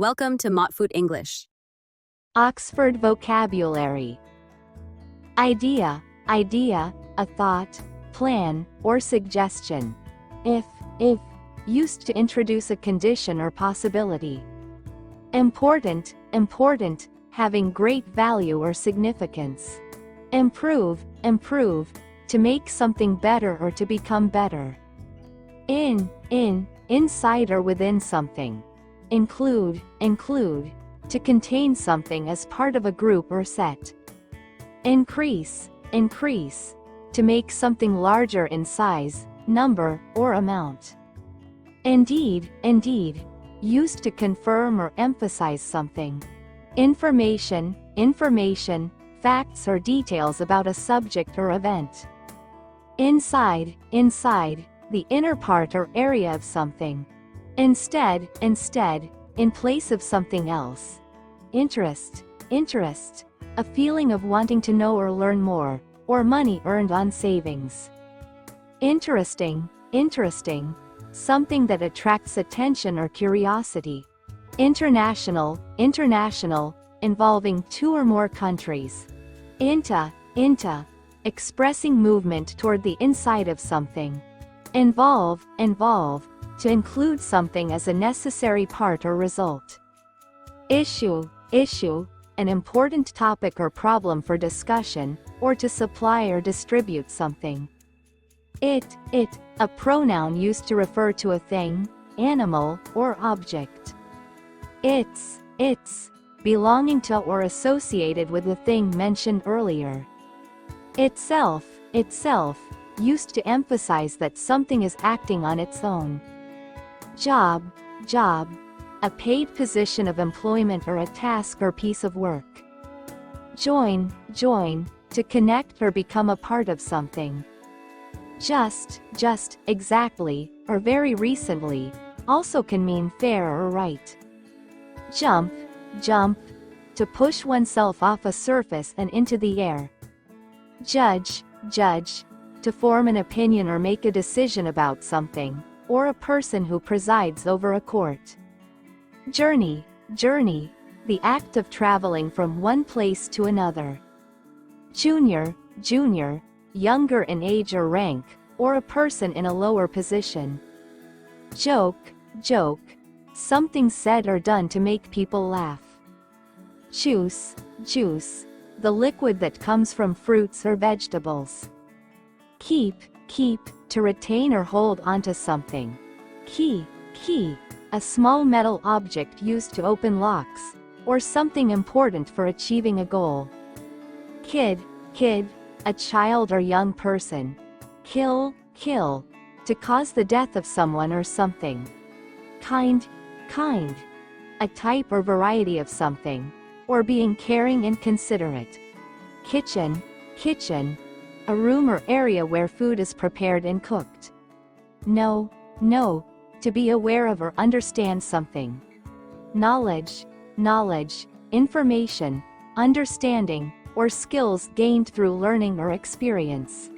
Welcome to Motfoot English. Oxford Vocabulary. Idea, a thought, plan, or suggestion. If, used to introduce a condition or possibility. Important, having great value or significance. Improve, to make something better or to become better. Inside or within something. Include, to contain something as part of a group or set. Increase, to make something larger in size, number, or amount. Indeed, used to confirm or emphasize something. Information, facts or details about a subject or event. Inside, the inner part or area of something. Instead, in place of something else. Interest, a feeling of wanting to know or learn more, or money earned on savings. Interesting, something that attracts attention or curiosity. International, involving two or more countries. Into, expressing movement toward the inside of something. Involve, to include something as a necessary part or result. Issue, an important topic or problem for discussion, or to supply or distribute something. It, a pronoun used to refer to a thing, animal, or object. Its, belonging to or associated with the thing mentioned earlier. Itself, used to emphasize that something is acting on its own. Job, a paid position of employment or a task or piece of work. Join, to connect or become a part of something. Just, exactly, or very recently, also can mean fair or right. Jump, to push oneself off a surface and into the air. Judge, to form an opinion or make a decision about something, or a person who presides over a court. Journey, the act of traveling from one place to another. Junior, younger in age or rank, or a person in a lower position. Joke, something said or done to make people laugh. Juice, the liquid that comes from fruits or vegetables. Keep, to retain or hold onto something. Key, a small metal object used to open locks, or something important for achieving a goal. Kid, a child or young person. Kill, to cause the death of someone or something. Kind, a type or variety of something, or being caring and considerate. Kitchen, a room or area where food is prepared and cooked. Know, to be aware of or understand something. Knowledge, information, understanding, or skills gained through learning or experience.